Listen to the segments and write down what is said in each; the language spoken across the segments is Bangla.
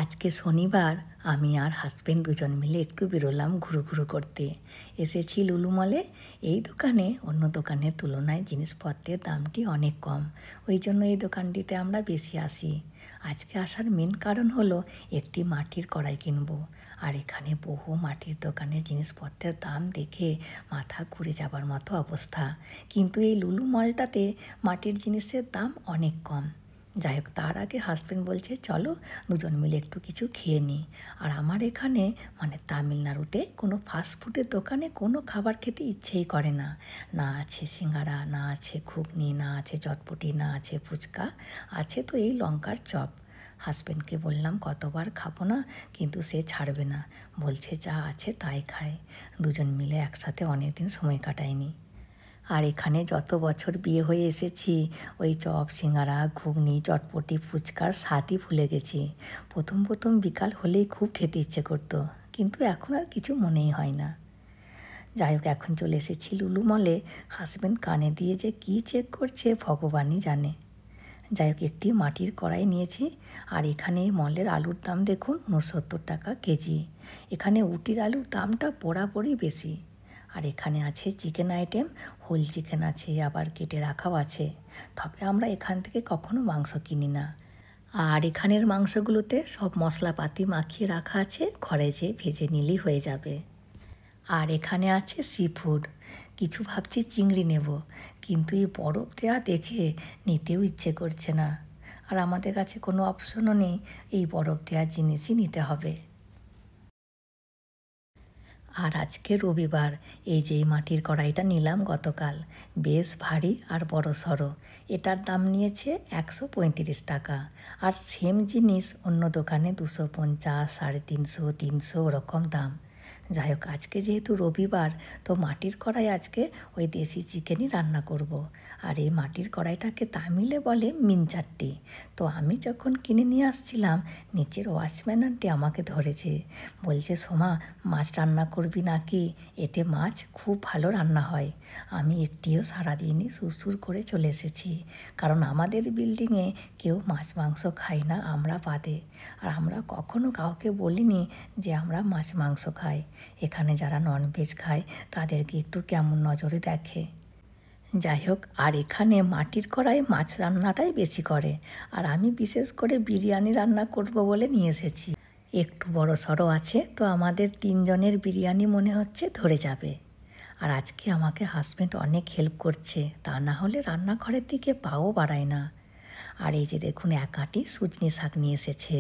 আজকে শনিবার আমি আর হাজবেন্ড দুজন মিলে একটু বেরোলাম ঘুরু করতে। এসেছি লুলু মলে। এই দোকানে অন্য দোকানের তুলনায় জিনিসপত্রের দামটি অনেক কম, ওই জন্য এই দোকানটিতে আমরা বেশি আসি। আজকে আসার মেন কারণ হলো একটি মাটির কড়াই কিনবো। আর এখানে বহু মাটির দোকানের জিনিসপত্রের দাম দেখে মাথা ঘুরে যাবার মতো অবস্থা, কিন্তু এই লুলু মলটাতে মাটির জিনিসের দাম অনেক কম। যাই হোক, তার আগে হাজব্যান্ড বলছে চলো দুজন মিলে একটু কিছু খেয়ে নিই। আর আমার এখানে তামিলনাড়ুতে কোনো ফাস্টফুডের দোকানে কোনো খাবার খেতে ইচ্ছেই করে না। না আছে সিঙ্গারা, না আছে ঘুগনি, না আছে চটপটি, না আছে ফুচকা, আছে তো এই লঙ্কার চপ। হাজব্যান্ডকে বললাম কতবার খাবো না, কিন্তু সে ছাড়বে না, বলছে যা আছে তাই খায়। দুজন মিলে একসাথে অনেকদিন সময় কাটায়নি। আর এখানে যত বছর বিয়ে হয়ে এসেছি ওই চপ সিঙ্গারা ঘুগনি চটপটি ফুচকার স্বাদই ভুলে গেছি। প্রথম বিকাল হলেই খুব খেতে ইচ্ছে করতো, কিন্তু এখন আর কিছু মনেই হয় না। যাই হোক, এখন চলে এসেছি লুলু মলে। হাজব্যান্ড কানে দিয়ে যে কী চেক করছে ভগবানই জানে। যাই হোক, একটি মাটির কড়াই নিয়েছি। আর এখানে মলের আলুর দাম দেখুন 69 টাকা কেজি। এখানে উটির আলুর দামটা বরাবরই বেশি। আর এখানে আছে চিকেন আইটেম, হোল চিকেন আছে, আবার কেটে রাখাও আছে। তবে আমরা এখান থেকে কখনো মাংস কিনি না। আর এখানের মাংসগুলোতে সব মশলাপাতি মাখিয়ে রাখা আছে, ঘরে যেয়ে ভেজে নিলেই হয়ে যাবে। আর এখানে আছে সি ফুড। কিছু ভাবছি চিংড়ি নেব, কিন্তু এই বরফ দেওয়া দেখে নিতেও ইচ্ছে করছে না। আর আমাদের কাছে কোনো অপশনও নেই, এই বরফ দেওয়া জিনিসই নিতে হবে। আর আজকে রবিবার, এই যে মাটির কড়াইটা নিলাম গতকাল, বেশ ভারী আর বড় সড়ো। এটার দাম নিয়েছে 135 টাকা। আর সেম জিনিস অন্য দোকানে 250, 350, 300 ওরকম দাম। যাই হোক, আজকে যেহেতু রবিবার, তো মাটির কড়াই আজকে ওই দেশি চিকেনই রান্না করব। আর এই মাটির কড়াইটাকে তামিলে বলে মিনচাট্টি। তো আমি যখন কিনে নিয়ে আসছিলাম, নিচের ওয়াচম্যান আন্টি আমাকে ধরেছে, বলছে সোমা মাছ রান্না করবি নাকি, এতে মাছ খুব ভালো রান্না হয়। আমি একটিও সারা দিনই সুরসুর করে চলে এসেছি, কারণ আমাদের বিল্ডিংয়ে কেউ মাছ মাংস খাই না, আমরা বাদে। আর আমরা কখনো কাউকে বলিনি যে আমরা মাছ মাংস খাই। এখানে যারা ননভেজ খায় তাদেরকে একটু কেমন নজরে দেখে। যাই হোক, আর এখানে মাটির কড়াই মাছ রান্নাটাই বেশি করে। আর আমি বিশেষ করে বিরিয়ানি রান্না করব বলে নিয়ে এসেছি। একটু বড় সড়ো আছে, তো আমাদের 3 জনের বিরিয়ানি মনে হচ্ছে ধরে যাবে। আর আজকে আমাকে হাজব্যান্ড অনেক হেল্প করছে, তা না হলে রান্নাঘরের দিকে পাও বাড়ায় না। আর এই যে দেখুন, এক আঁটি সজনে শাক নিয়ে এসেছে,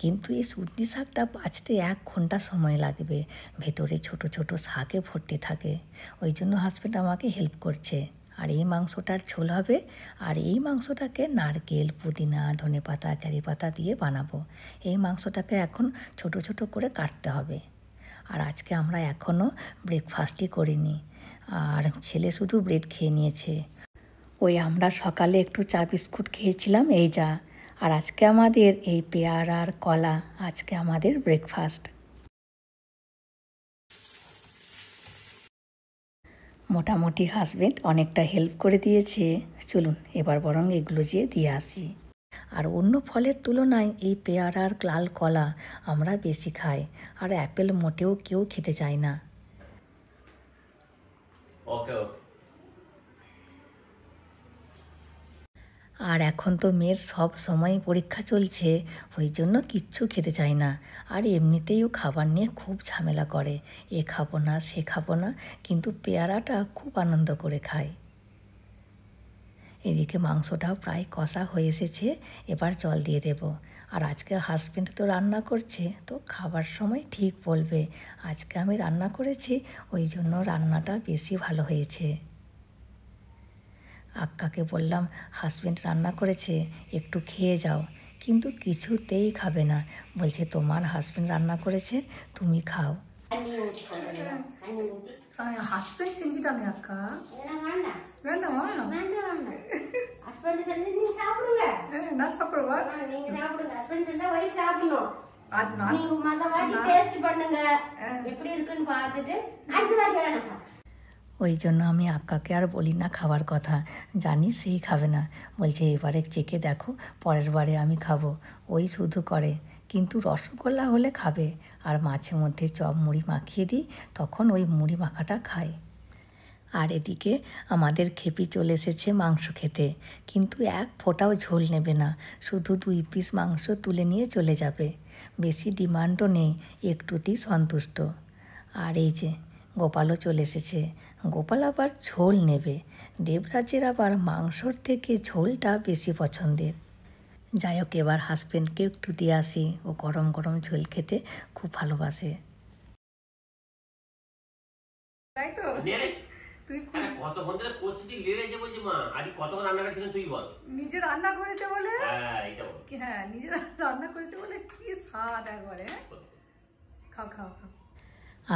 কিন্তু এই সজনে শাকটা বাছতে 1 ঘন্টা সময় লাগবে। ভেতরে ছোট ছোট শাকে ভর্তি থাকে, ওই জন্য হাজব্যান্ড আমাকে হেল্প করছে। আর এই মাংসটার ঝোল হবে। আর এই মাংসটাকে নারকেল পুদিনা ধনেপাতা কারিপাতা দিয়ে বানাবো। এই মাংসটাকে এখন ছোট ছোট করে কাটতে হবে। আর আজকে আমরা এখনও ব্রেকফাস্টই করিনি, আর ছেলে শুধু ব্রেড খেয়ে নিয়েছে। ওই আমরা সকালে একটু চা বিস্কুট খেয়েছিলাম, এই যা। আর আজকে আমাদের এই পেয়ারা আর কলা আজকে আমাদের ব্রেকফাস্ট। মোটামুটি হাজব্যান্ড অনেকটা হেল্প করে দিয়েছে। চলুন এবার বরং এগুলো যেয়ে দিয়ে আসি। আর অন্য ফলের তুলনায় এই পেয়ারা আর লাল কলা আমরা বেশি খাই। আর অ্যাপেল মোটেও কেউ খেতে চায় না। আর এখন তো মেয়ের সব সময় পরীক্ষা চলছে, ওই জন্য কিচ্ছু খেতে চায় না। আর এমনিতেই ও খাবার নিয়ে খুব ঝামেলা করে, এ খাবো না সে খাবো না, কিন্তু পেয়ারাটা খুব আনন্দ করে খায়। এদিকে মাংসটাও প্রায় কষা হয়ে এসেছে, এবার জল দিয়ে দেব। আর আজকে হাজব্যান্ড তো রান্না করছে, তো খাবার সময় ঠিক বলবে। আজকে আমি রান্না করেছি, ওই জন্য রান্নাটা বেশি ভালো হয়েছে। আক্কাকে বললাম হাজব্যান্ড রান্না করেছে, একটু খেয়ে যাও, কিন্তু কিছুতেই খাবে না। বলছে তোমার হাজব্যান্ড রান্না করেছে, তুমি খাও। ஹஸ்பண்ட் செஞ்சுட்டாங்க அக்கா. வேண்டாமா? ஹஸ்பண்ட் செஞ்சு நீங்க சாப்பிடுங்க. நான் சாப்பிடுவா? நீங்க சாப்பிடுங்க. ஹஸ்பண்ட் செஞ்சா வைஃப் சாப்பிடணும். நீங்க மத்த வாட்டி டேஸ்ட் பண்ணுங்க, எப்படி இருக்குன்னு பார்த்துட்டு அடுத்த வாட்டி வரணும் சார்। ওই জন্য আমি আক্কাকে আর বলি না খাবার কথা, জানি সেই খাবে না। বলছে এবারে চেখে দেখো, পরের বারে আমি খাবো। ওই শুধু করে কিন্তু রসগোল্লা হলে খাবে, আর মাঝে মধ্যে চপ মুড়ি মাখিয়ে দিই, তখন ওই মুড়ি মাখাটা খায়। আর এদিকে আমাদের খেপি চলে এসেছে মাংস খেতে, কিন্তু এক ফোঁটাও ঝোল নেবে না, শুধু 2 পিস মাংস তুলে নিয়ে চলে যাবে। বেশি ডিমান্ডও নেই, একটুতেই সন্তুষ্ট। আর এই যে গোপালও চলে এসেছে, গোপাল আবার ঝোল নেবে। দেবরাজের আবার মাংসর থেকে ঝোলটা বেশি পছন্দের। যাই হোক, এবার হাজব্যান্ডকে একটু দিয়ে আসি, ও গরম গরম ঝোল খেতে খুব ভালোবাসে। তাই তো তুই কতক্ষণ ধরে কষেছি লেড়ে যাবো যে মা আজ কতক্ষণ রান্না করেছিলেন তুই বল। নিজে রান্না করেছে বলে, হ্যাঁ নিজে রান্না করেছে বলে কি স্বাদ একবারে। খাও খাও খাও।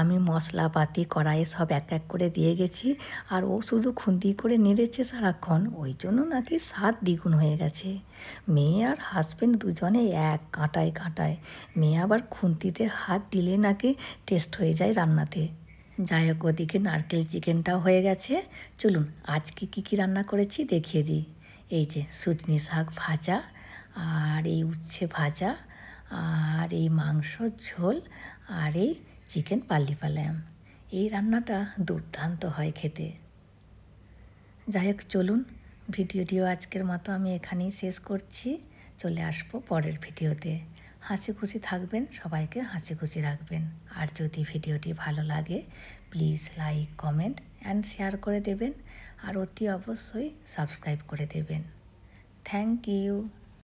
আমি মশলাপাতি কড়াইয়ে সব এক এক করে দিয়ে গেছি, আর ও শুধু খুন্তি করে নেড়েছে সারাক্ষণ, ওই জন্য নাকি স্বাদ দ্বিগুণ হয়ে গেছে। মেয়ে আর হাজব্যান্ড দুজনে এক কাঁটায় কাঁটায়, মেয়ে আবার খুন্তিতে হাত দিলে নাকি টেস্ট হয়ে যায় রান্নাতে। যাই হোক, ওদিকে নারকেল চিকেনটাও হয়ে গেছে। চলুন আজকে কী রান্না করেছি দেখিয়ে দিই। এই যে সুজনি শাক ভাজা, আর এই উচ্ছে ভাজা, আর এই মাংসর ঝোল, আর এই চিকেন পাল্লি পালাম। এই রান্নাটা দুর্দান্ত হয় খেতে। যাই হোক, চলুন ভিডিওটিও আজকের মতো আমি এখানেই শেষ করছি। চলে আসবো পরের ভিডিওতে। হাসি খুশি থাকবেন, সবাইকে হাসি খুশি রাখবেন। আর যদি ভিডিওটি ভালো লাগে please like, comment and share করে দেবেন, আর অতি অবশ্যই সাবস্ক্রাইব করে দেবেন। Thank you.